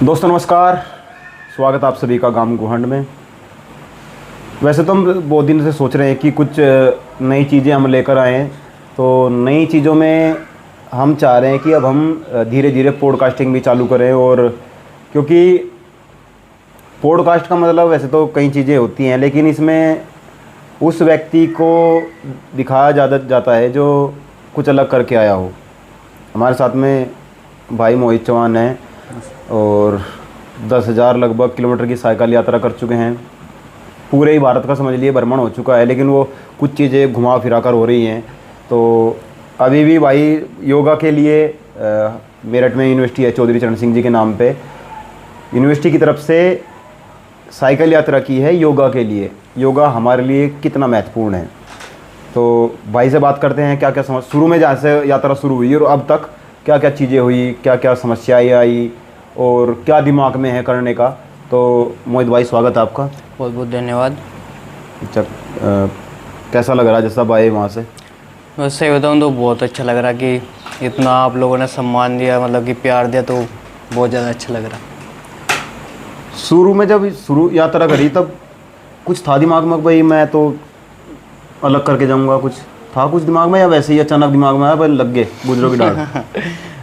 दोस्तों नमस्कार, स्वागत आप सभी का गांव गुहंड में। वैसे तो हम बहुत दिन से सोच रहे हैं कि कुछ नई चीज़ें हम लेकर आएँ। तो नई चीज़ों में हम चाह रहे हैं कि अब हम धीरे धीरे पॉडकास्टिंग भी चालू करें। और क्योंकि पॉडकास्ट का मतलब वैसे तो कई चीज़ें होती हैं, लेकिन इसमें उस व्यक्ति को दिखाया जाता है जो कुछ अलग करके आया हो। हमारे साथ में भाई मोहित चौहान हैं और 10,000 लगभग किलोमीटर की साइकिल यात्रा कर चुके हैं। पूरे ही भारत का समझ लिए भ्रमण हो चुका है, लेकिन वो कुछ चीज़ें घुमा फिरा कर हो रही हैं। तो अभी भी भाई योगा के लिए मेरठ में यूनिवर्सिटी है चौधरी चरण सिंह जी के नाम पे, यूनिवर्सिटी की तरफ से साइकिल यात्रा की है योगा के लिए। योगा हमारे लिए कितना महत्वपूर्ण है, तो भाई से बात करते हैं क्या क्या समझ शुरू में जहाँ से यात्रा शुरू हुई और अब तक क्या क्या चीज़ें हुई, क्या क्या समस्याएं आई और क्या दिमाग में है करने का। तो मोहित भाई स्वागत है आपका। बहुत बहुत धन्यवाद। अच्छा, कैसा लग रहा है जैसा आप आए वहाँ से? बस सही बताऊँ तो बहुत अच्छा लग रहा कि इतना आप लोगों ने सम्मान दिया, मतलब कि प्यार दिया, तो बहुत ज़्यादा अच्छा लग रहा। शुरू में जब शुरू यात्रा करी तब कुछ था दिमाग में भाई मैं तो अलग करके जाऊँगा, कुछ था कुछ दिमाग में, या वैसे ही अचानक दिमाग में आया भाई लग गए गुजरों की डाल?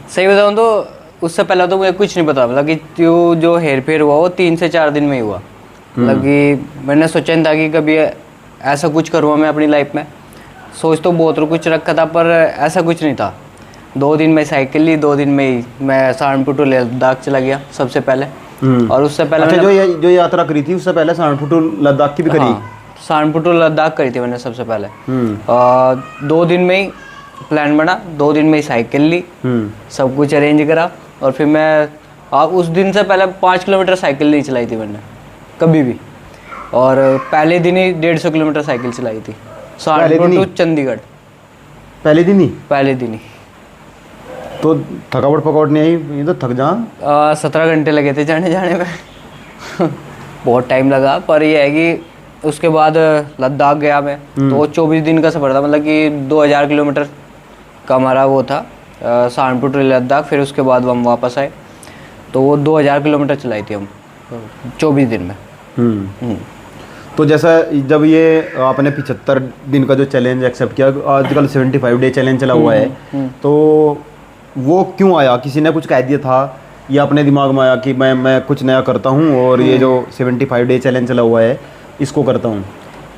सही बताऊँ तो उससे पहले तो मुझे कुछ नहीं पता, मतलब कि जो हेर फेर हुआ वो 3 से 4 दिन में ही हुआ। मतलब कि मैंने सोचा नहीं था कि कभी ऐसा कुछ करूँगा मैं अपनी लाइफ में। सोच तो बहुत कुछ रखा था पर ऐसा कुछ नहीं था। 2 दिन में साइकिल ली, 2 दिन में ही मैं सहारनपुर टू लद्दाख चला गया सबसे पहले। और उससे पहले अच्छा, जो यात्रा करी थी उससे पहले सहारनपुर टू लद्दाख की भी करी? हाँ, सहारनपुर टू लद्दाख करी थी मैंने सबसे पहले। 2 दिन में ही प्लान बना, 2 दिन में ही साइकिल ली, सब कुछ अरेंज करा। और फिर मैं उस दिन से पहले 5 किलोमीटर साइकिल नहीं चलाई थी मैंने कभी भी। और पहले दिन ही 150 किलोमीटर साइकिल चलाई थी सहारनपुर टू चंडीगढ़। पहले दिन ही। तो थकावट पकावट नहीं आई? ये तो थक जा। 17 घंटे लगे थे जाने में। बहुत टाइम लगा, पर ये है कि उसके बाद लद्दाख गया मैं। तो 24 दिन का सफ़र था, मतलब कि 2000 किलोमीटर का हमारा वो था सहारनपुर टू लद्दाख। फिर उसके बाद हम वापस आए, तो वो 2000 किलोमीटर चलाई थी हम 24 दिन में। तो जैसा जब ये आपने 75 दिन का जो चैलेंज एक्सेप्ट किया, आजकल 75 डे चैलेंज चला हुआ है, तो वो क्यों आया? किसी ने कुछ कह दिया था या अपने दिमाग में आया कि मैं कुछ नया करता हूँ और ये जो 75 डे चैलेंज चला हुआ है इसको करता हूँ?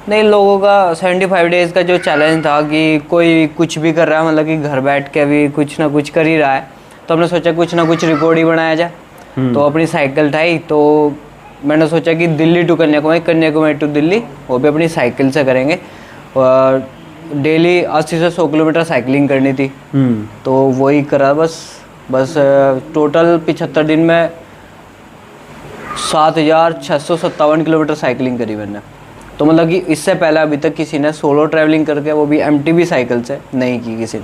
नहीं, लोगों का 75 डेज़ का जो चैलेंज था कि कोई कुछ भी कर रहा है, मतलब कि घर बैठ के भी कुछ ना कुछ कर ही रहा है, तो हमने सोचा कुछ ना कुछ रिकॉर्ड ही बनाया जाए। तो अपनी साइकिल उठाई, तो मैंने सोचा कि दिल्ली टू कन्याकुमारी, कन्याकुमारी टू दिल्ली, वो भी अपनी साइकिल से करेंगे। और डेली 80 से 100 किलोमीटर साइकिलिंग करनी थी, तो वही करा। बस टोटल 75 दिन में 7,657 किलोमीटर साइकिलिंग करी मैंने। तो मतलब कि इससे पहले अभी तक किसी ने सोलो ट्रैवलिंग करके, वो भी एमटीबी साइकिल से, नहीं की किसी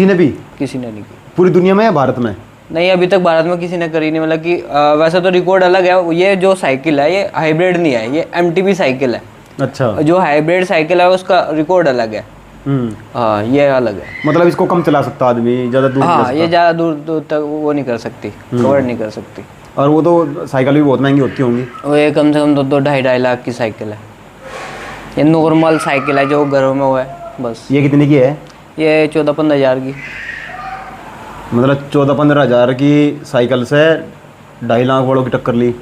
ने भी किसी ने नहीं की। पूरी दुनिया में या भारत में? नहीं, अभी तक भारत में किसी ने करी नहीं। मतलब कि वैसे तो रिकॉर्ड अलग है। ये जो साइकिल है ये हाइब्रिड नहीं है, ये एमटीबी साइकिल है। अच्छा, जो हाइब्रिड साइकिल है उसका रिकॉर्ड अलग है। हाँ, ये अलग है। मतलब इसको कम चला सकता आदमी, ज़्यादा दूर? हाँ, ये ज़्यादा दूर तक वो नहीं कर सकती, कवर नहीं कर सकती। और वो तो साइकिल भी बहुत महंगी होती होंगी। वो ये कम से कम 2-2.5 लाख की साइकिल है। ये नॉर्मल साइकिल है जो घरों में वो है बस। ये कितने की है? ये 14-15 हज़ार की। मतलब 14-15 हज़ार की साइकिल से 2.5 लाख वालों की टक्कर ली।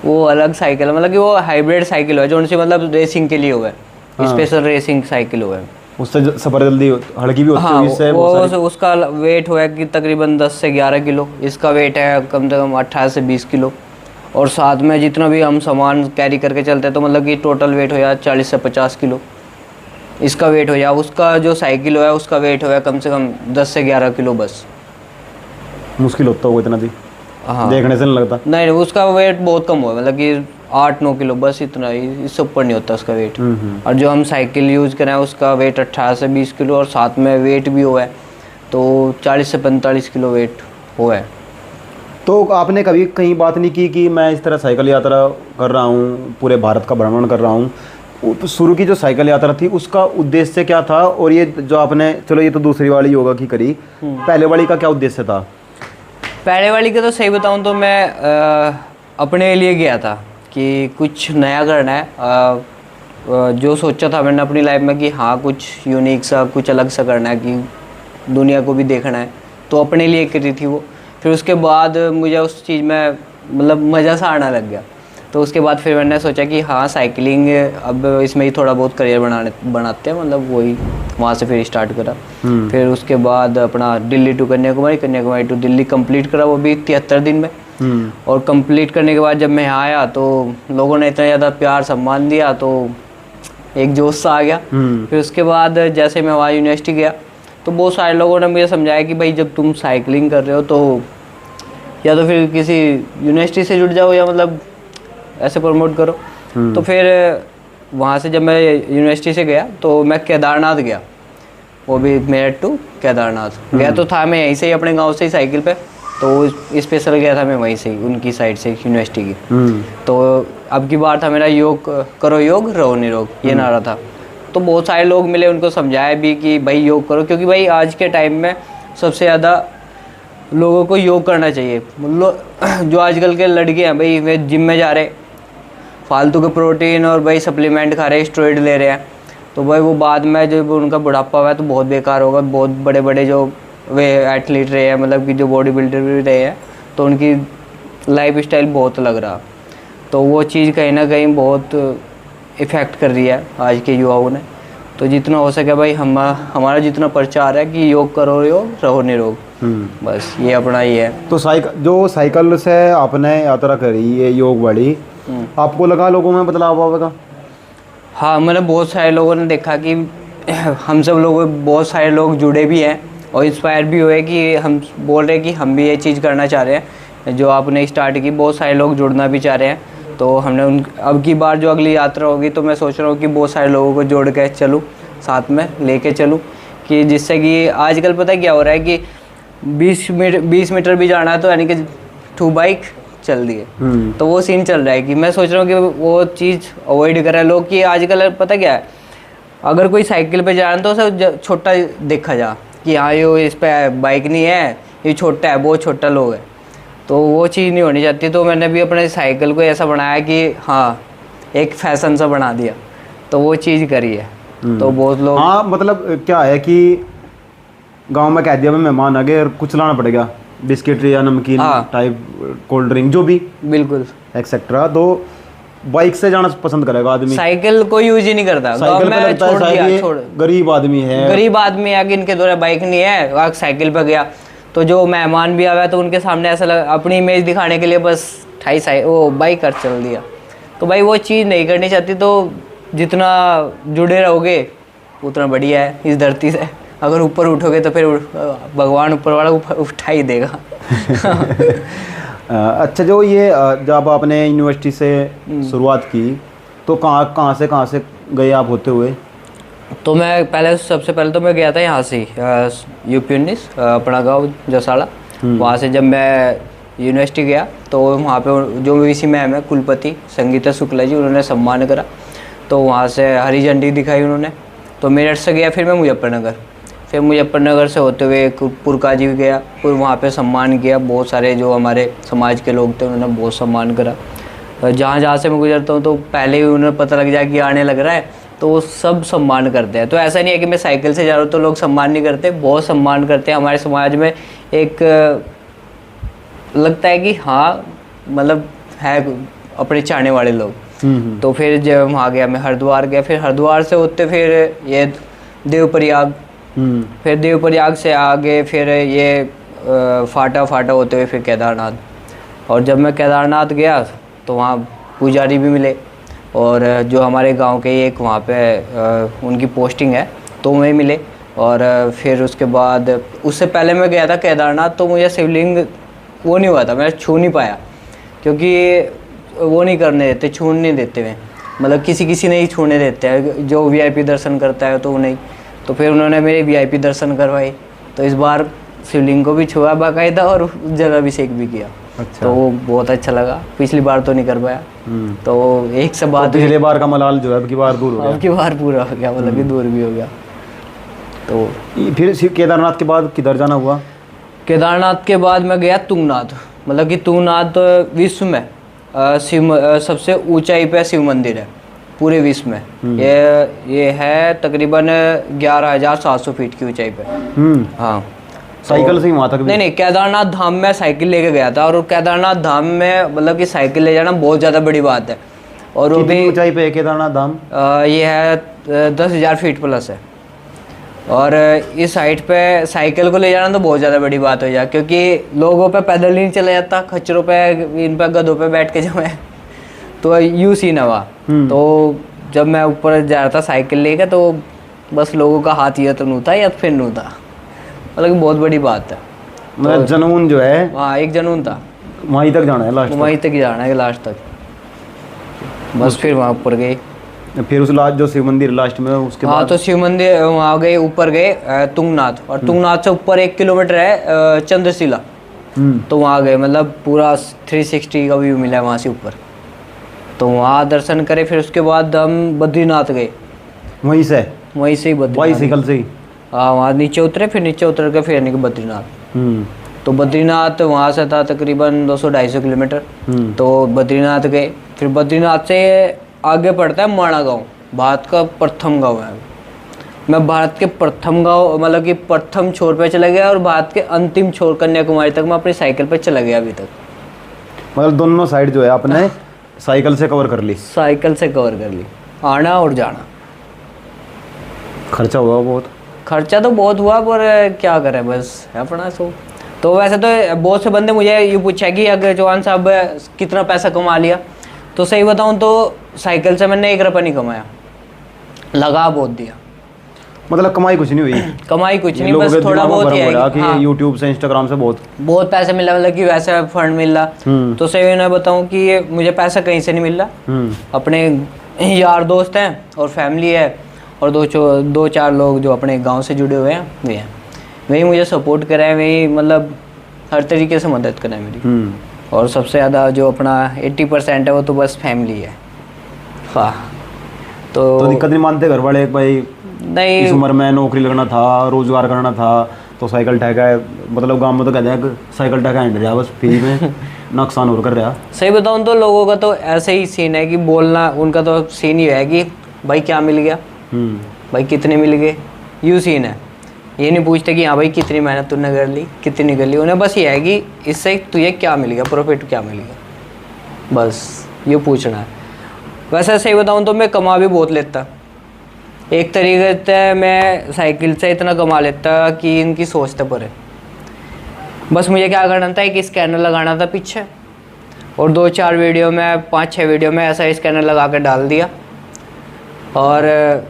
वो अलग साइकिल है, मतलब कि वो हाइब्रिड साइकिल है जो उनसे मतलब रेसिंग के लिए हुआ है। स्पेशल रेसिंग साइकिल हुआ है। उससे सफ़र जल्दी हल्की भी होती है। इससे उसका वेट हुआ है कि तकरीबन 10 से 11 किलो। इसका वेट है कम से कम 18 से 20 किलो। और साथ में जितना भी हम सामान कैरी करके चलते हैं, तो मतलब कि टोटल वेट हो जाए 40 से 50 किलो इसका वेट हो जाए। उसका जो साइकिल है उसका वेट हो कम से कम 10 से 11 किलो। बस मुश्किल होता होगा इतना भी? हाँ, देखने से नहीं लगता। नहीं, उसका वेट बहुत कम हुआ, मतलब कि 8-9 किलो, बस इतना ही, इससे ऊपर नहीं होता उसका वेट। और जो हम साइकिल यूज़ करें उसका वेट 18 से 20 किलो और साथ में वेट भी हुआ है, तो 40 से 45 किलो वेट हुआ है। तो आपने कभी कहीं बात नहीं की कि मैं इस तरह साइकिल यात्रा कर रहा हूँ, पूरे भारत का भ्रमण कर रहा हूँ? शुरू की जो साइकिल यात्रा थी उसका उद्देश्य क्या था? और ये जो आपने, चलो ये तो दूसरी वाली योगा की करी, पहले वाली का क्या उद्देश्य था? पहले वाली का तो सही बताऊं तो मैं अपने लिए गया था कि कुछ नया करना है। जो सोचा था मैंने अपनी लाइफ में कि हाँ कुछ यूनिक सा, कुछ अलग सा करना है, कि दुनिया को भी देखना है, तो अपने लिए करी थी वो। फिर उसके बाद मुझे उस चीज़ में मतलब मज़ा सा आना लग गया, तो उसके बाद फिर मैंने सोचा कि हाँ साइकिलिंग अब इसमें ही थोड़ा बहुत करियर बनाते हैं, मतलब वही वहाँ से फिर स्टार्ट करा। फिर उसके बाद अपना Delhi to Kanyakumari, Kanyakumari to Delhi complete करा, वो भी 73 दिन में। और कंप्लीट करने के बाद जब मैं यहाँ आया तो लोगों ने इतना ज़्यादा प्यार सम्मान दिया, तो एक जोश सा आ गया। फिर उसके बाद जैसे मैं वहाँ यूनिवर्सिटी गया तो बहुत सारे लोगों ने मुझे समझाया कि भाई जब तुम साइकिलिंग कर रहे हो तो या तो फिर किसी यूनिवर्सिटी से जुड़ जाओ या मतलब ऐसे प्रमोट करो। तो फिर वहाँ से जब मैं यूनिवर्सिटी से गया तो मैं केदारनाथ गया, वो भी मेरठ टू केदारनाथ गया। तो था मैं यहीं से ही अपने गांव से ही साइकिल पे, तो स्पेशल गया था मैं वहीं से ही, उनकी साइड से यूनिवर्सिटी की। तो अब की बार था मेरा योग करो योग रहो निरोग, ये नारा था। तो बहुत सारे लोग मिले, उनको समझाया भी कि भाई योग करो, क्योंकि भाई आज के टाइम में सबसे ज़्यादा लोगों को योग करना चाहिए। जो आजकल के लड़के हैं भाई वे जिम में जा रहे, फालतू के प्रोटीन और भाई सप्लीमेंट खा रहे, स्टेरॉइड ले रहे हैं, तो भाई वो बाद में जब उनका बुढ़ापा हुआ है तो बहुत बेकार होगा। बहुत बड़े बड़े जो वे एथलीट रहे हैं, मतलब कि जो बॉडी बिल्डर भी रहे हैं, तो उनकी लाइफ स्टाइल बहुत लग रहा। तो वो चीज़ कहीं ना कहीं बहुत इफ़ेक्ट कर रही है आज के युवाओं ने। तो जितना हो सके भाई हमारा जितना प्रचार है कि योग करो योग रहो निरोग, बस ये अपना ही है। तो साइकिल से आपने यात्रा करी है योग वाली, आपको लगा लोगों में बदलाव आएगा? हाँ, मैंने बहुत सारे लोगों ने देखा कि हम सब लोग, बहुत सारे लोग जुड़े भी हैं और इंस्पायर भी हुए कि हम बोल रहे हैं कि हम भी ये चीज़ करना चाह रहे हैं जो आपने स्टार्ट की। बहुत सारे लोग जुड़ना भी चाह रहे हैं, तो हमने अब की बार जो अगली यात्रा होगी तो मैं सोच रहा हूँ कि बहुत सारे लोगों को जोड़ के चलूँ, साथ में लेके चलूँ, कि जिससे कि आजकल पता है क्या हो रहा है कि 20 मीटर भी जाना है तो यानी कि 2 बाइक चल दिए। तो वो सीन चल रहा है कि मैं सोच रहा हूँ कि वो चीज़ अवॉइड करें लोग, कि आजकल पता क्या है, अगर कोई साइकिल पे जा रहा है तो उसे छोटा देखा जा कि हाँ ये इस पे बाइक नहीं है, ये छोटा है, बहुत छोटा लोग है, तो वो चीज़ नहीं होनी चाहती। तो मैंने भी अपने साइकिल को ऐसा बनाया कि हाँ एक फैशन सा बना दिया, तो वो चीज़ करी है। तो बहुत लोग, हाँ मतलब क्या है कि गांव में कह दिया मैं मेहमान आ गए और कुछ लाना पड़ेगा, बिस्किट या नमकीन टाइप, कोल्ड ड्रिंक जो भी, बिल्कुल एक्सेट्रा, तो बाइक से जाना पसंद करेगा आदमी। साइकिल को यूज ही नहीं करता, साइकिल पे लगता है शायद गरीब आदमी है कि इनके द्वारा बाइक नहीं है, साइकिल पे गया तो जो मेहमान भी आया तो उनके सामने ऐसा लगा, अपनी इमेज दिखाने के लिए बस वो बाइक कर चल दिया। तो भाई वो चीज़ नहीं करनी चाहती। तो जितना जुड़े रहोगे उतना बढ़िया है इस धरती से। अगर ऊपर उठोगे तो फिर भगवान ऊपर वाला उठा ही देगा। अच्छा, जो ये जब आपने यूनिवर्सिटी से शुरुआत की तो कहाँ से गए आप होते हुए? तो मैं सबसे पहले तो मैं गया था यहाँ से यूपी 19 अपना गाँव जसाड़ा। वहाँ से जब मैं यूनिवर्सिटी गया तो वहाँ पे जो वीसी मैम है कुलपति संगीता शुक्ला जी, उन्होंने सम्मान करा। तो वहाँ से हरी झंडी दिखाई उन्होंने। तो मेरठ से गया फिर मैं मुजफ्फरनगर, फिर मुजफ्फरनगर से होते हुए पुरका जी गया, फिर वहाँ पे सम्मान किया। बहुत सारे जो हमारे समाज के लोग थे उन्होंने बहुत सम्मान करा। जहाँ से मैं गुजरता हूँ तो पहले ही उन्हें पता लग जाए कि आने लग रहा है, तो वो सब सम्मान करते हैं। तो ऐसा नहीं है कि मैं साइकिल से जा रहा हूँ तो लोग सम्मान नहीं करते, बहुत सम्मान करते हैं। हमारे समाज में एक लगता है कि हाँ मतलब है अपने चाहने वाले लोग। तो फिर जब वहाँ गया मैं हरिद्वार गया, फिर हरिद्वार से होते फिर ये देवप्रयाग, फिर देवप्रयाग से आगे फिर ये फाटा होते हुए फिर केदारनाथ। और जब मैं केदारनाथ गया तो वहाँ पुजारी भी मिले, और जो हमारे गांव के एक वहाँ पे उनकी पोस्टिंग है तो वहीं मिले। और फिर उसके बाद उससे पहले मैं गया था केदारनाथ, तो मुझे शिवलिंग वो नहीं हुआ था, मैं छू नहीं पाया, क्योंकि वो नहीं करने देते, छूने नहीं देते हैं, मतलब किसी नहीं छूने देते हैं। जो वीआईपी दर्शन करता है तो वो नहीं। तो फिर उन्होंने मेरे वीआईपी दर्शन करवाए, तो इस बार शिवलिंग को भी छुआ बाकायदा और जलाभिषेक भी किया। अच्छा। तो वो बहुत अच्छा लगा। पिछली बार तो नहीं कर पाया। तो एक से बात, पिछली बार का मलाल जो है अब की बार दूर हो गया, अब की बार पूरा हो गया, मतलब कि दूर भी हो गया। तो फिर केदारनाथ के बाद किधर जाना हुआ? केदारनाथ के बाद मैं गया तुंगनाथ, मतलब कि तुंगनाथ विश्व में सबसे ऊंचाई पे शिव मंदिर है पूरे विश्व में। ये है तकरीबन 11,700 फीट की ऊंचाई पे। हाँ, साइकिल से ही वहाँ तक भी? नहीं, केदारनाथ धाम में साइकिल लेके गया था, और केदारनाथ धाम में मतलब कि साइकिल ले जाना बहुत ज़्यादा बड़ी बात है। और वो भी ऊंचाई पे है केदारनाथ धाम? ये है 10,000 फीट प्लस है, और इस हाइट पे साइकिल को ले जाना तो बहुत ज़्यादा बड़ी बात हो जाए, क्योंकि लोगों पे पैदल ही नहीं चला जाता, खच्चरों पे, इन पे, गधों पे बैठ के जब मैं तो यूँ सीन है वहाँ। तो जब मैं ऊपर जा रहा था साइकिल लेके, तो बस लोगों का हाथ ये तो नू था या फिर नू था, मतलब कि बहुत बड़ी बात है। मतलब जुनून जो है, हाँ, एक जुनून था, वहीं तक जाना है, लास्ट वहीं तक जाना है, लास्ट तक। बस फिर वहाँ ऊपर गए, फिर उस लास्ट जो शिव मंदिर लास्ट में, उसके हाँ बाद? तो शिव मंदिर वहाँ गए, ऊपर गए तुंगनाथ, और तुंगनाथ से ऊपर 1 किलोमीटर है चंद्रशिला। तो वहाँ गए, मतलब पूरा 360 का व्यू मिला है वहाँ से ऊपर, तो वहाँ दर्शन करे। फिर उसके बाद हम बद्रीनाथ गए, वहीं से ही बद्रीनाथ, बाइसिकल से ही? हाँ, वहाँ नीचे उतरे, फिर नीचे उतर के फिर यानी कि बद्रीनाथ। तो बद्रीनाथ वहाँ से था तकरीबन 200-250 किलोमीटर। तो बद्रीनाथ गए, फिर बद्रीनाथ से आगे पड़ता है माणा गाँव, भारत का प्रथम गाँव है। मैं भारत के प्रथम गाँव, मतलब कि प्रथम छोर पे चला गया, और भारत के अंतिम छोर कन्याकुमारी तक मैं अपनी साइकिल पे चला गया अभी तक। मतलब दोनों साइड जो है आपने साइकिल से कवर कर ली? साइकिल से कवर कर ली, आना और जाना। खर्चा हुआ बहुत? खर्चा तो बहुत हुआ, पर क्या करें, बस है अपना सो। तो वैसे तो बहुत से बंदे मुझे ये पूछा कि अगर जवान साहब कितना पैसा कमा लिया, तो सही बताऊं तो साइकिल से मैंने 1 रुपया नहीं कमाया, लगा बहुत दिया। मतलब कमाई कुछ नहीं हुई? कमाई कुछ नहीं, बस थोड़ा बहुत ही है कि हाँ, यूट्यूब से, इंस्टाग्राम से बहुत पैसे मिला, मतलब कि वैसे फंड मिल रहा। तो सही मैं बताऊं कि मुझे पैसा कहीं से नहीं मिल रहा। अपने यार दोस्त हैं और फैमिली है, और 2-4 लोग जो अपने गांव से जुड़े हुए हैं, वही मुझे सपोर्ट करा है, वही मतलब हर तरीके से मदद करा है मेरी। और सबसे ज़्यादा जो अपना 80% है वो तो बस फैमिली है। हाँ, तो दिक्कत नहीं मानते घर वाले? भाई नहीं, इस उम्र में नौकरी लगना था, रोजगार करना था, तो साइकिल ठेका है, मतलब गांव में तो कहते हैं कि साइकिल ठेका हैंड जा बस फ्री में नुकसान और कर रहा। सही बताऊं तो लोगों का तो ऐसे ही सीन है कि बोलना, उनका तो सीन ही है कि भाई क्या मिल गया, भाई कितने मिल गए, यूँ सीन है। ये नहीं पूछते कि हाँ भाई कितनी मेहनत तूने कर ली, कितनी कर ली, उन्हें बस ये है कि इससे तुझे क्या मिल गया, प्रॉफिट क्या मिल गया, बस ये पूछना है। वैसे सही बताऊं तो मैं कमा भी बहुत लेता, एक तरीके से मैं साइकिल से इतना कमा लेता कि इनकी सोचते पड़े। बस मुझे क्या करना था, एक स्कैनर लगाना था पीछे, और 2-4 वीडियो में, 5-6 वीडियो में ऐसा स्कैनर लगा के डाल दिया, और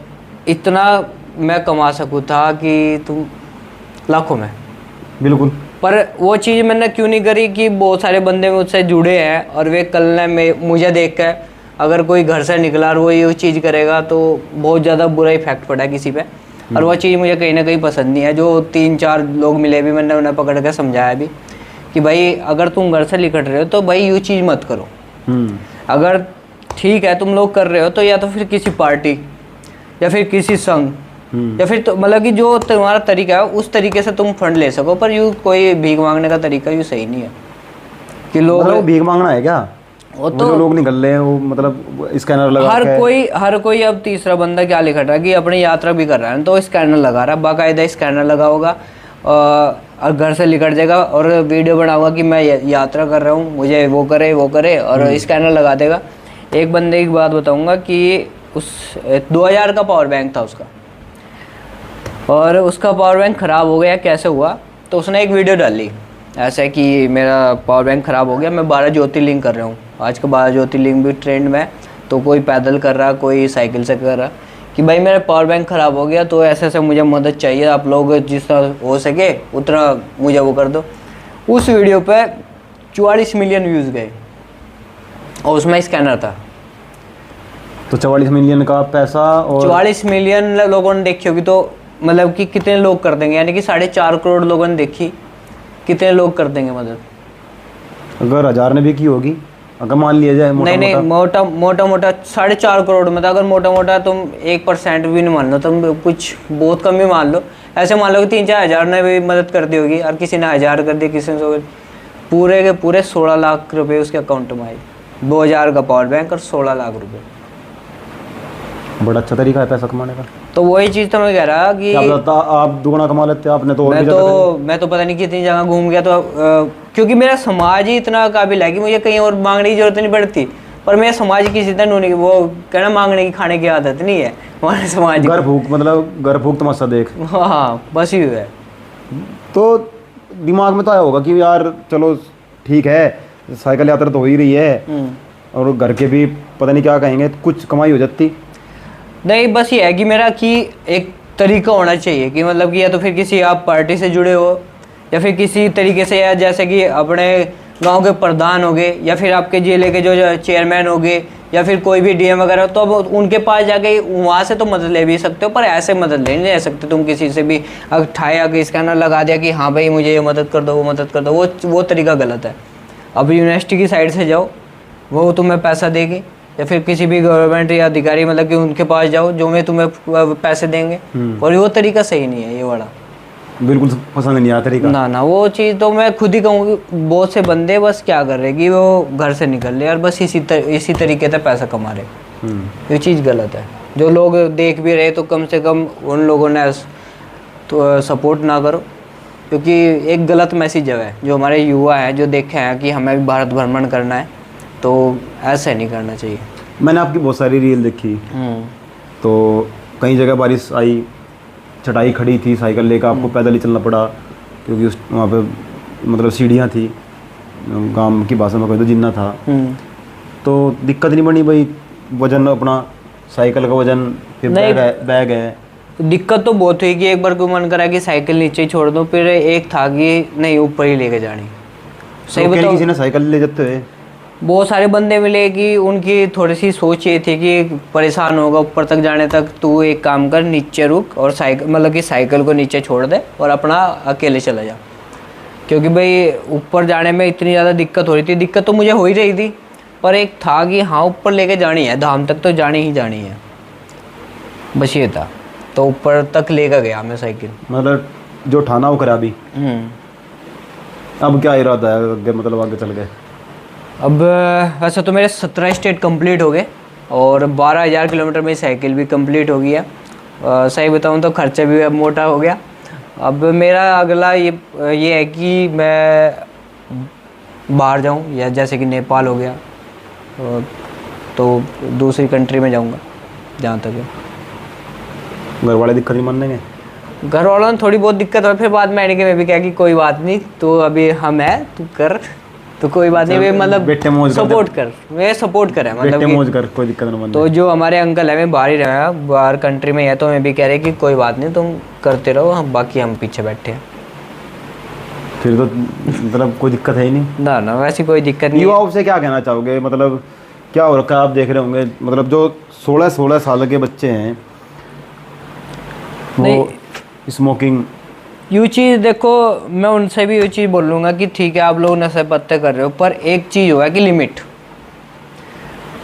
इतना मैं कमा सकूँ था कि तुम लाखों में। बिल्कुल। पर वो चीज़ मैंने क्यों नहीं करी कि बहुत सारे बंदे मुझसे जुड़े हैं, और वे कल ने मुझे देख कर अगर कोई घर से निकला और वो ये चीज़ करेगा तो बहुत ज़्यादा बुरा इफेक्ट पड़ा किसी पे। और वो चीज़ मुझे कहीं ना कहीं पसंद नहीं है। जो 3-4 लोग मिले भी, मैंने उन्हें पकड़ कर समझाया भी कि भाई अगर तुम घर से निकल रहे हो तो भाई ये चीज़ मत करो। अगर ठीक है तुम लोग कर रहे हो तो या तो फिर किसी पार्टी या फिर किसी संघ या फिर तो मतलब कि जो तुम्हारा तरीका है उस तरीके से तुम फंड ले सको, पर यूँ कोई भीख मांगने का तरीका यूँ सही नहीं है कि लोग मतलब भीख मांगना है क्या? वो तो जो लोग निकल रहे हैं वो मतलब स्कैनर लगा हर कोई अब तीसरा बंदा क्या लिख रहा है कि अपनी यात्रा भी कर रहा है तो स्कैनर लगा रहा है, बाकायदा स्कैनर लगा होगा और घर से निकल जाएगा और वीडियो बनाऊंगा कि मैं यात्रा कर रहा हूँ, मुझे वो करे और स्कैनर लगा देगा। एक बंदे की बात बताऊंगा कि उस 2000 का पावर बैंक था उसका, और उसका पावर बैंक ख़राब हो गया। कैसे हुआ? तो उसने एक वीडियो डाली ऐसा कि मेरा पावर बैंक ख़राब हो गया, मैं 12 ज्योतिर्लिंग कर रहा हूँ। आज का 12 ज्योतिर्लिंग भी ट्रेंड में, तो कोई पैदल कर रहा, कोई साइकिल से कर रहा कि भाई मेरा पावर बैंक ख़राब हो गया तो ऐसे ऐसे मुझे मदद चाहिए, आप लोग जिस तरह हो सके उतना मुझे वो कर दो। उस वीडियो पे 44 मिलियन व्यूज़ गए और उसमें स्कैनर था। तो 44 मिलियन का पैसा और 44 मिलियन लोगों ने देखी होगी, तो मतलब कि कितने लोग कर देंगे, यानी कि 4.5 करोड़ लोगों ने देखी, कितने लोग कर देंगे मदद? अगर 1000 ने भी की होगी अगर मान लिया जाए मोटा नहीं मोटा, मोटा मोटा 4.5 करोड़ में था। अगर मोटा मोटा तुम 1% भी नहीं मान लो, तुम कुछ बहुत कम ही मान लो, ऐसे मान लो कि 3-4 हज़ार ने भी मदद कर दी होगी, और किसी ने 1000 कर दी, किसी ने पूरे के पूरे 16 लाख रुपए उसके अकाउंट में आए। 2000 का पावर बैंक और 16 लाख रुपए। बड़ा अच्छा तरीका है पैसा कमाने का। तो वही चीज़ तो मैं कह रहा कि क्या पता आप दुगना कमा लेते, आपने तो और भी ज़्यादा मैं तो पता नहीं कितनी जगह घूम गया, तो क्योंकि मेरा समाज ही इतना काबिल है कि मुझे कहीं और मांगने की जरूरत नहीं पड़ती। पर मेरा समाज किसी तरह ढूंढने की, वो कहना मांगने की खाने की आदत नहीं है हमारे समाज। घर भूख, मतलब घर भूख तमाशा देख। हाँ बस ही है। तो दिमाग में तो आया होगा कि यार चलो ठीक है, साइकिल यात्रा तो हो ही रही है, और घर के भी पता नहीं क्या कहेंगे, कुछ कमाई हो जाती। नहीं बस ये है कि मेरा कि एक तरीका होना चाहिए कि मतलब कि या तो फिर किसी आप पार्टी से जुड़े हो, या फिर किसी तरीके से, या जैसे कि अपने गांव के प्रधान हो गए, या फिर आपके जिले के जो चेयरमैन हो गए, या फिर कोई भी डीएम वगैरह, तो अब उनके पास जाके वहाँ से तो मदद ले भी सकते हो, पर ऐसे मदद ले नहीं ले सकते तुम किसी से भी। अगर ठाया कि स्कैनर लगा दिया कि हाँ भाई मुझे ये मदद कर दो, वो मदद कर दो, वो तरीका गलत है। अब यूनिवर्सिटी की साइड से जाओ, वो तुम्हें पैसा देगी, या फिर किसी भी गवर्नमेंट या अधिकारी मतलब कि उनके पास जाओ जो में तुम्हें पैसे देंगे, और वो तरीका सही नहीं है, ये वाला बिल्कुल पसंद नहीं आता तरीका। ना वो चीज़ तो मैं खुद ही कहूँगी। बहुत से बंदे बस क्या कर रहे कि वो घर से निकल रहे और बस इसी तरीके से पैसा कमा रहे। ये चीज़ गलत है। जो लोग देख भी रहे तो कम से कम उन लोगों ने तो सपोर्ट ना करो, क्योंकि एक गलत मैसेज है जो हमारे युवा हैं जो देखे हैं कि हमें भी भारत भ्रमण करना है, तो ऐसे नहीं करना चाहिए। मैंने आपकी बहुत सारी रील देखी, तो कई जगह बारिश आई, चटाई खड़ी थी, साइकिल लेकर आपको पैदल ही चलना पड़ा, क्योंकि उस वहाँ पे मतलब सीढ़ियाँ थी, गांव की भाषा में कोई तो जिन्ना था। तो दिक्कत नहीं बनी भाई, वजन अपना साइकिल का वजन, फिर बैग है। दिक्कत तो बहुत हुई कि एक बार कोई मन करा कि साइकिल नीचे ही छोड़ दो, फिर एक था कि नहीं ऊपर ही लेके जानी। सही बताओ, किसी ने साइकिल ले जाते हुए बहुत सारे बंदे मिले कि उनकी थोड़ी सी सोच ये थी कि परेशान होगा ऊपर तक जाने तक, तू एक काम कर नीचे रुक और साइकिल मतलब कि साइकिल को नीचे छोड़ दे और अपना अकेले चला जा, क्योंकि भाई ऊपर जाने में इतनी ज़्यादा दिक्कत हो रही थी। दिक्कत तो मुझे हो ही रही थी, पर एक था कि हाँ ऊपर लेके जानी है, धाम तक तो जानी ही जानी है, बस ये था। तो ऊपर तक लेकर गया मैं साइकिल, मतलब जो ठाना वो करा भी। अब क्या इरादा है आगे, मतलब आगे चल गए? अब वैसे तो मेरे 17 स्टेट कंप्लीट हो गए और 12,000 किलोमीटर में साइकिल भी कंप्लीट हो गई है। सही बताऊं तो खर्चा भी अब मोटा हो गया। अब मेरा अगला ये है कि मैं बाहर जाऊं, या जैसे कि नेपाल हो गया, तो दूसरी कंट्री में जाऊंगा जहाँ तक है। घर वाले दिक्कत नहीं मानेंगे? घर वालों ने थोड़ी बहुत दिक्कत हो, फिर बाद में आने के में भी क्या कि कोई बात नहीं, तो अभी हम हैं, तू कर, तो कोई बात नहीं, मतलब सपोर्ट कर, मैं सपोर्ट कर है, मतलब मौज कर, कोई दिक्कत नहीं। तो जो हमारे अंकल है, मैं बाहर ही रहा, बाहर कंट्री में है, तो मैं भी कह रहे कि कोई बात नहीं तुम करते रहो, हम बाकी हम पीछे बैठे हैं। फिर तो मतलब कोई दिक्कत है ही नहीं ना वैसी कोई दिक्कत नहीं। युवाओं से क्या कहना चाहोगे, मतलब क्या हो रखा है, आप देख रहे होंगे, मतलब जो 16 साल के बच्चे हैं वो स्मोकिंग, ये चीज़ देखो, मैं उनसे भी ये चीज़ बोलूँगा कि ठीक है आप लोग नशे पत्ते कर रहे हो, पर एक चीज़ होगा कि लिमिट।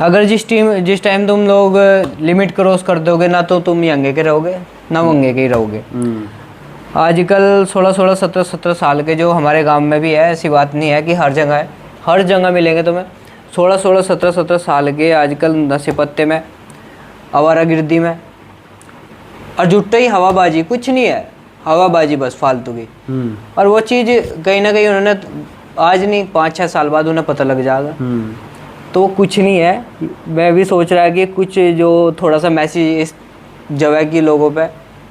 अगर जिस टाइम तुम लोग लिमिट क्रॉस कर दोगे ना, तो तुम यंगे के रहोगे ना वंगे के ही रहोगे। आजकल 16, 17 साल के जो हमारे गांव में भी है, ऐसी बात नहीं है कि हर जगह है, हर जगह मिलेंगे तुम्हें 16, 17 साल के आजकल नशे पत्ते में, आवारागर्दी में, और जुट्टे ही हवाबाजी, कुछ नहीं है, हवाबाजी बस फालतू की। और वो चीज़ कहीं ना कहीं उन्होंने आज नहीं 5-6 साल बाद उन्हें पता लग जाएगा, तो कुछ नहीं है। मैं भी सोच रहा है कि कुछ जो थोड़ा सा मैसेज इस जगह की लोगों पे,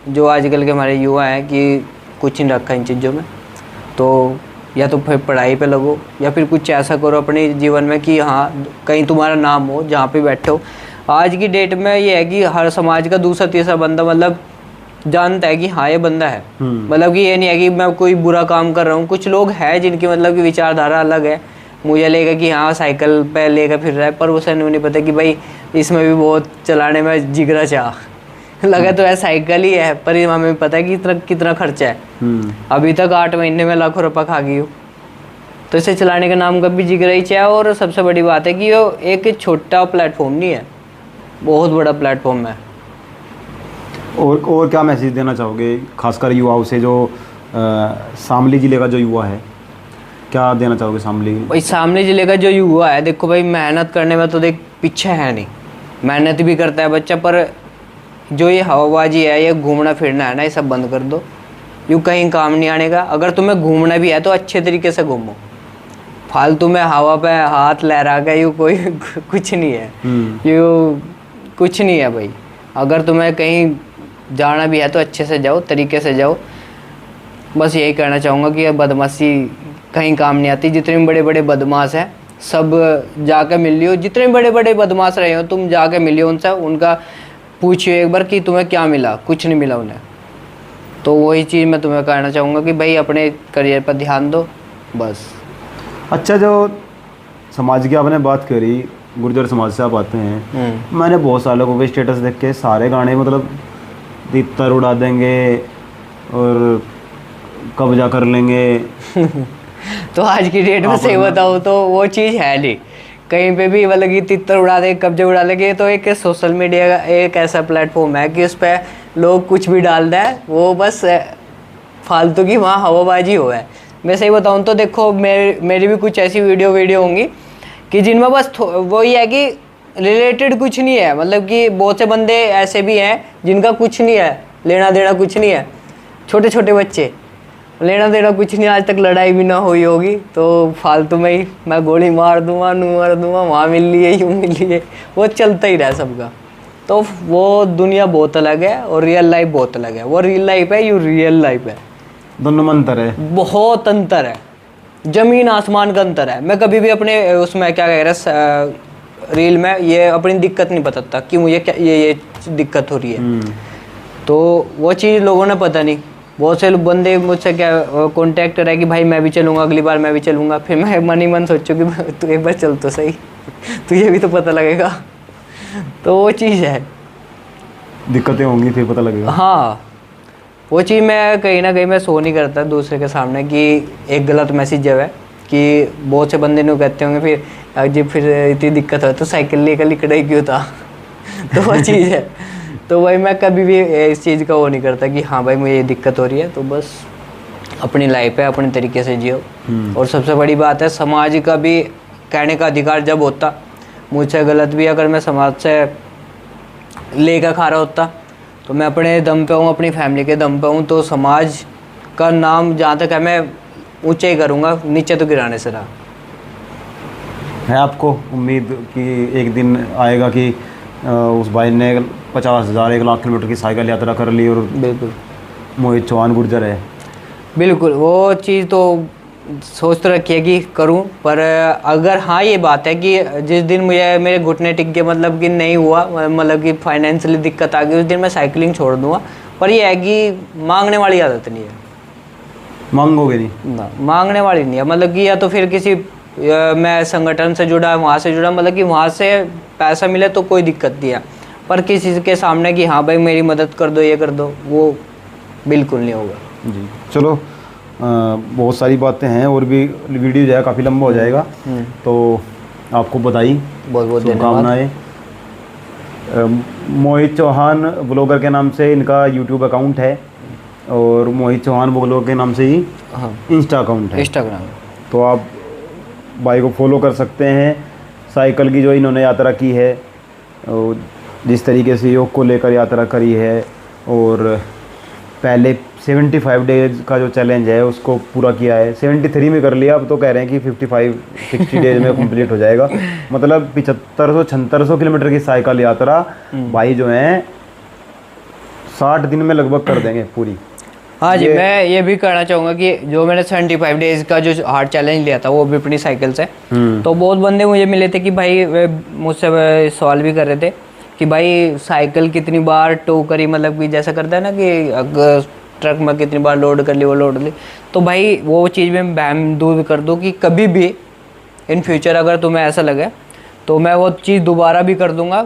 जो आजकल के हमारे युवा हैं, कि कुछ नहीं रखा इन चीज़ों में, तो या तो फिर पढ़ाई पे लगो, या फिर कुछ ऐसा करो अपने जीवन में कि हाँ कहीं तुम्हारा नाम हो जहाँ पे बैठे हो। आज की डेट में ये है कि हर समाज का दूसरा तीसरा बंदा मतलब जानता है कि हाँ ये बंदा है, मतलब कि ये नहीं है कि मैं कोई बुरा काम कर रहा हूँ। कुछ लोग हैं जिनकी मतलब कि विचारधारा अलग है, मुझे लगेगा कि हाँ साइकिल पे लेकर फिर रहा है, पर उसे नहीं पता कि भाई इसमें भी बहुत चलाने में जिगरा चाह लगा तो है, साइकिल ही है, पर हमें भी पता है कि कितना खर्चा है। अभी तक 8 महीने में लाखों रुपये खा गई हूँ, तो इसे चलाने का नाम कभी जिक्र ही चाहे। और सबसे बड़ी बात है कि वो एक छोटा प्लेटफॉर्म नहीं है, बहुत बड़ा प्लेटफॉर्म है। और क्या मैसेज देना चाहोगे खासकर युवाओं से, जो शामली ज़िले का जो युवा है, क्या देना चाहोगे शामली? भाई शामली ज़िले का जो युवा है, देखो भाई मेहनत करने में तो देख पीछे है नहीं, मेहनत भी करता है बच्चा, पर जो ये हवाबाजी है, ये घूमना फिरना है ना, ये सब बंद कर दो। यूँ कहीं काम नहीं आने का। अगर तुम्हें घूमना भी है तो अच्छे तरीके से घूमो, फालतू में हवा पे हाथ लहरा के यूँ कोई कुछ नहीं है, यूँ कुछ नहीं है भाई। अगर तुम्हें कहीं जाना भी है तो अच्छे से जाओ, तरीके से जाओ। बस यही कहना चाहूँगा कि बदमाशी कहीं काम नहीं आती। जितने बड़े बड़े बदमाश हैं सब जाके मिल लियो, जितने बड़े बड़े बदमाश रहे हो तुम जाके मिलियो उनसे, उनका पूछिए एक बार कि तुम्हें क्या मिला, कुछ नहीं मिला उन्हें। तो वही चीज़ मैं तुम्हें कहना चाहूँगा कि भाई अपने करियर पर ध्यान दो बस। अच्छा, जो समाज की आपने बात करी, गुर्जर समाज से आप आते हैं, मैंने बहुत सारे लोगों के स्टेटस देख के सारे गाने मतलब तितर उड़ा देंगे और कब्जा कर लेंगे। तो आज की डेट में सही बताऊँ तो वो चीज़ है नहीं कहीं पे भी, मतलब कि तितर उड़ा दे, कब्जे उड़ा लेंगे। तो एक सोशल मीडिया का एक ऐसा प्लेटफॉर्म है कि उस पर लोग कुछ भी डाल दें, वो बस फालतू की वहाँ हवाबाजी हो है। मैं सही बताऊँ तो देखो मेरी भी कुछ ऐसी वीडियो होंगी कि जिनमें बस वही है कि रिलेटेड कुछ नहीं है, मतलब कि बहुत से बंदे ऐसे भी हैं जिनका कुछ नहीं है, लेना देना कुछ नहीं है, छोटे छोटे बच्चे, लेना देना कुछ नहीं, आज तक लड़ाई भी ना हुई होगी, तो फालतू में ही मैं गोली मार दूंगा, नू मार दूंगा, वहाँ मिल लिए यूँ मिल लिए, वो चलता ही रहा सबका। तो वो दुनिया बहुत अलग है और रियल लाइफ बहुत अलग है। वो रियल लाइफ है, यू रियल लाइफ है, दोनों में अंतर है, बहुत अंतर है, जमीन आसमान का अंतर है। मैं कभी भी अपने उसमें क्या कह रहा रील में ये अपनी दिक्कत नहीं बताता कि मुझे क्या ये दिक्कत हो रही है। तो वो चीज़ लोगों ने पता नहीं, बहुत से बंदे मुझसे क्या कांटेक्ट कर रहे हैं कि भाई मैं भी चलूँगा, अगली बार मैं भी चलूँगा। फिर मैं मन ही मन सोचूँ कि तू एक बार चल तो सही, तुझे भी तो पता लगेगा। तो वो चीज़ है, दिक्कतें होंगी फिर पता लगेगा। हाँ, वो चीज़ मैं कहीं ना कहीं मैं शो नहीं करता दूसरे के सामने कि एक गलत मैसेज जब है कि बहुत से बंदे ने कहते होंगे फिर जब फिर इतनी दिक्कत हो तो साइकिल लेकर लिखड़ा क्यों था। तो वो चीज़ है। तो भाई मैं कभी भी इस चीज़ का वो नहीं करता कि हाँ भाई मुझे ये दिक्कत हो रही है, तो बस अपनी लाइफ है, अपने तरीके से जियो। और सबसे बड़ी बात है, समाज का भी कहने का अधिकार जब होता, मुझसे गलत भी अगर मैं समाज से लेकर खा रहा होता तो मैं अपने दम पे हूँ, अपनी फैमिली के दम पे हूँ, तो समाज का नाम जहाँ तक है मैं ऊँचा ही करूँगा, नीचे तो गिराने से रहा है। आपको उम्मीद कि एक दिन आएगा कि उस भाई ने 50,000 1 लाख किलोमीटर की साइकिल यात्रा कर ली और बिल्कुल मोहित चौहान गुर्जर है? बिल्कुल, वो चीज़ तो सोच तो रखी है कि करूं, पर अगर हाँ ये बात है कि जिस दिन मुझे मेरे घुटने टिक गए, मतलब कि नहीं हुआ, मतलब कि फाइनेंशियली दिक्कत आ गई, उस दिन मैं साइकिलिंग छोड़ दूंगा। पर ये है कि मांगने वाली आदत नहीं है, मांगोगे नहीं ना, मांगने वाली नहीं है। मतलब कि या तो फिर किसी मैं संगठन से जुड़ा, वहाँ से जुड़ा, मतलब कि वहाँ से पैसा मिले तो कोई दिक्कत नहीं है, पर किसी के सामने कि हाँ भाई मेरी मदद कर दो, ये कर दो, वो बिल्कुल नहीं होगा जी। चलो, बहुत सारी बातें हैं और भी, वीडियो जो है काफ़ी लंबा हो जाएगा, तो आपको बधाई, बहुत बहुत शुभकामनाएं। मोहित चौहान ब्लॉगर के नाम से इनका यूट्यूब अकाउंट है और मोहित चौहान ब्लॉगर के नाम से ही इंस्टा अकाउंट है, इंस्टाग्राम। तो आप भाई को फॉलो कर सकते हैं। साइकिल की जो इन्होंने यात्रा की है, जिस तरीके से योग को लेकर यात्रा करी है, और पहले 75 डेज का जो चैलेंज है उसको पूरा किया है, 73 में कर लिया, अब तो कह रहे हैं कि 55-60 डेज में कंप्लीट हो जाएगा। मतलब 7500-7600 किलोमीटर की साइकिल यात्रा भाई जो हैं 60 दिन में लगभग कर देंगे पूरी। हाँ जी, मैं ये भी कहना चाहूँगा कि जो मैंने 75 डेज का जो हार्ड चैलेंज लिया था वो भी अपनी साइकिल से, तो बहुत बंदे मुझे मिले थे कि भाई मुझसे सवाल भी कर रहे थे कि भाई साइकिल कितनी बार टो करी, मतलब कि जैसा करता है ना कि अगर ट्रक में कितनी बार लोड कर ली, वो लोड ली। तो भाई वो चीज़ में बहम दूर कर दो कि कभी भी इन फ्यूचर अगर तुम्हें ऐसा लगे तो मैं वो चीज़ दोबारा भी कर दूंगा,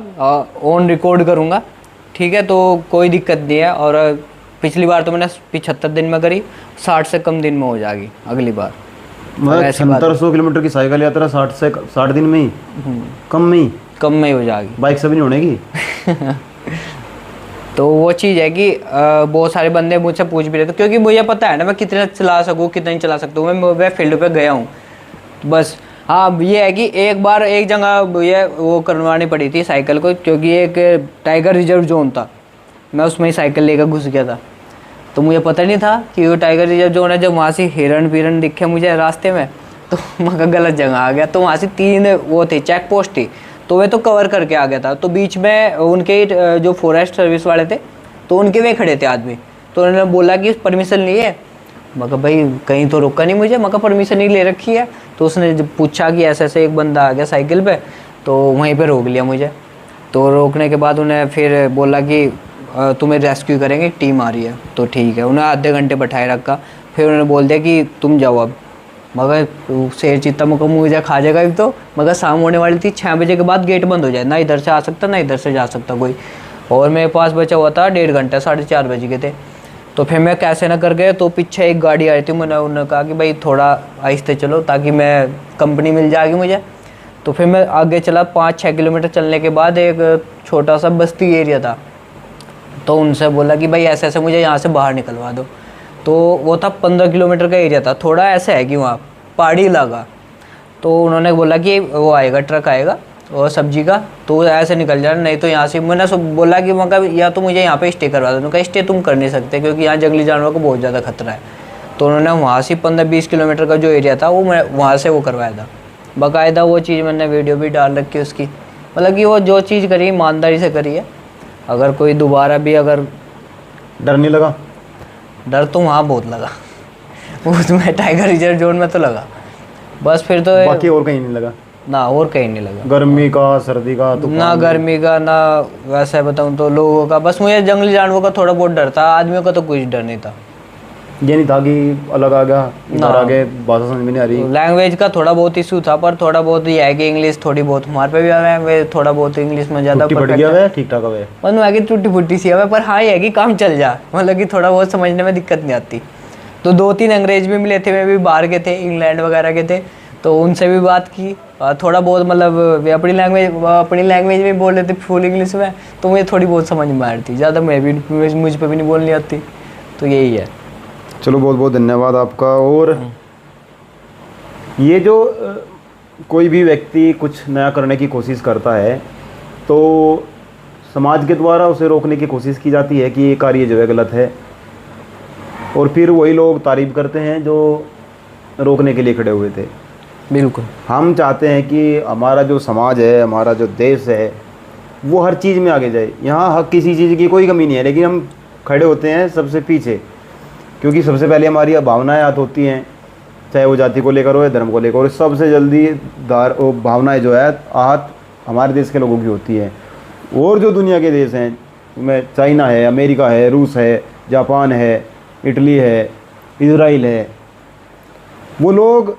ऑन रिकॉर्ड करूँगा, ठीक है, तो कोई दिक्कत नहीं है। और पिछली बार तो मैंने 75 दिन में करी, 60 से कम दिन में हो जाएगी अगली बार। मतलब ऐसी बात 700 किलोमीटर की साइकिल यात्रा 60 दिन में ही, कम में ही, कम में ही हो जाएगी। बाइक से भी नहीं होनेगी। तो वो चीज़ है कि बहुत सारे बंदे मुझसे पूछ भी रहे थे, क्योंकि मुझे पता है ना मैं कितना चला सकूँ कितना नहीं चला सकता हूँ, मैं फील्ड पे गया हूँ। बस हाँ ये है कि एक बार एक जगह मुझे वो करवानी पड़ी थी साइकिल को, क्योंकि एक टाइगर रिजर्व जोन था, मैं उसमें ही साइकिल लेकर घुस गया था। तो मुझे पता नहीं था कि वो टाइगर रिजर्व जोन है। जब वहाँ से हिरन पिरन दिखे मुझे रास्ते में, तो मैं गलत जगह आ गया। तो वहाँ से 3 वो थे, चेक पोस्ट थी, तो वे तो कवर करके आ गया था। तो बीच में उनके जो फॉरेस्ट सर्विस वाले थे, तो उनके वे खड़े थे आदमी। तो उन्होंने बोला कि परमिशन ली है। मैं कहा भाई कहीं तो रोका नहीं मुझे, मैं कहा परमिशन नहीं ले रखी है। तो उसने जब पूछा कि ऐसे ऐसे एक बंदा आ गया साइकिल पे, तो वहीं पे रोक लिया मुझे। तो रोकने के बाद उन्हें फिर बोला कि तुम्हें रेस्क्यू करेंगे, एक टीम आ रही है। तो ठीक है, उन्हें आधे घंटे बैठाए रखा। फिर उन्होंने बोल दिया कि तुम जाओ अब। मगर शेर चीता मुझे खा जाएगा एक तो। मगर शाम होने वाली थी, 6 बजे के बाद गेट बंद हो जाए, ना इधर से आ सकता ना इधर से जा सकता कोई। और मेरे पास बचा हुआ था 1.5 घंटा, 4:30 बज गए थे। तो फिर मैं कैसे ना कर गए, तो पीछे एक गाड़ी आई थी, उन्होंने कहा कि भाई थोड़ा आहिस्ते चलो ताकि मैं कंपनी मिल जाएगी मुझे। तो फिर मैं आगे चला, 5-6 किलोमीटर चलने के बाद एक छोटा सा बस्ती एरिया था। तो उनसे बोला कि भाई ऐसे ऐसे मुझे यहाँ से बाहर निकलवा दो। तो वो था 15 किलोमीटर का एरिया था, थोड़ा ऐसा है कि वहाँ पहाड़ी इलाका। तो उन्होंने बोला कि वो आएगा, ट्रक आएगा और सब्जी का, तो ऐसे निकल जाना, नहीं तो यहाँ से। मैंने बोला कि मतलब या तो मुझे यहाँ पे स्टे करवा दो। उन्होंने कहा स्टे तुम कर नहीं सकते क्योंकि यहाँ जंगली जानवरों को बहुत ज़्यादा खतरा है। तो उन्होंने वहाँ से 15-20 किलोमीटर का जो एरिया था वो मैं वहाँ से वो करवाया था बाकायदा। वो चीज़ मैंने वीडियो भी डाल रखी है उसकी। मतलब कि वो जो चीज़ करी ईमानदारी से करी है। अगर कोई दोबारा भी अगर डर नहीं लगा? डर तो वहाँ बहुत लगा उसमें टाइगर रिजर्व जोन में तो लगा, बस फिर तो बाकी और कहीं नहीं लगा ना, और कहीं नहीं लगा। गर्मी का, सर्दी का, तूफान ना गर्मी का, ना वैसे बताऊँ तो लोगों का। बस मुझे जंगली जानवरों का थोड़ा बहुत डर था, आदमियों का तो कुछ डर नहीं था। ये नहीं था कि अलग आ गया, इधर आगे भाषा समझ में नहीं आ रही? लैंग्वेज का थोड़ा बहुत इशू था, पर थोड़ा बहुत ये है कि इंग्लिश थोड़ी बहुत हमारे पे भी आ है, थोड़ा बहुत इंग्लिश में ज़्यादा फट गया है, ठीक ठाक है मतलब है कि टूटी फूटी सी है, पर हाँ ये है कि काम चल जा, मतलब कि थोड़ा बहुत समझने में दिक्कत नहीं आती। तो 2-3 अंग्रेज भी मिले थे, वे भी बाहर के थे, इंग्लैंड वगैरह के थे। तो उनसे भी बात की, थोड़ा बहुत मतलब वे अपनी लैंग्वेज में बोल रहे थे फुल इंग्लिश में, तो मुझे थोड़ी बहुत समझ में आ रही थी, ज़्यादा मुझ पर भी नहीं बोलनी आती। तो यही है। चलो बहुत बहुत धन्यवाद आपका। और ये जो कोई भी व्यक्ति कुछ नया करने की कोशिश करता है तो समाज के द्वारा उसे रोकने की कोशिश की जाती है कि ये कार्य जो है गलत है, और फिर वही लोग तारीफ करते हैं जो रोकने के लिए खड़े हुए थे। बिल्कुल। हम चाहते हैं कि हमारा जो समाज है, हमारा जो देश है, वो हर चीज़ में आगे जाए। यहाँ हक किसी चीज़ की कोई कमी नहीं है, लेकिन हम खड़े होते हैं सबसे पीछे, क्योंकि सबसे पहले हमारी भावनाएं याद होती हैं, चाहे वो जाति को लेकर हो या धर्म को लेकर। और सबसे जल्दी वो भावनाएं जो है आहत हमारे देश के लोगों की होती है। और जो दुनिया के देश हैं, में चाइना है, अमेरिका है, रूस है, जापान है, इटली है, इजराइल है, वो लोग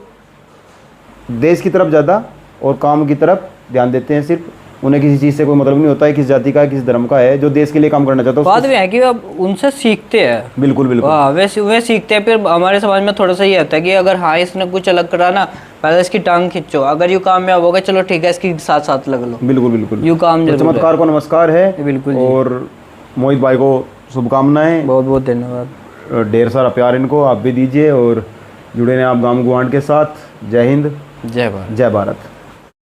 देश की तरफ ज़्यादा और काम की तरफ ध्यान देते हैं। सिर्फ उन्हें किसी चीज़ से कोई मतलब नहीं होता है, किस जाति का है, किस धर्म का है, जो देश के लिए काम करना चाहता है। बात में है कि अब उनसे सीखते हैं। बिल्कुल बिल्कुल। हाँ वे सीखते हैं। फिर हमारे समाज में थोड़ा सा ये होता है कि अगर हाँ इसने कुछ अलग करा ना, पहले इसकी टांग खींचो, अगर यू कामयाब होगा चलो ठीक है इसकी साथ साथ लग लो। बिल्कुल बिल्कुल। यू काम तो चमत्कार को नमस्कार है। बिल्कुल। और मोहित भाई को शुभकामनाएं, बहुत बहुत धन्यवाद। ढेर सारा प्यार इनको आप भी दीजिए। और जुड़े रहें आप गांव गुहांड के साथ। जय हिंद, जय भारत। जय भारत।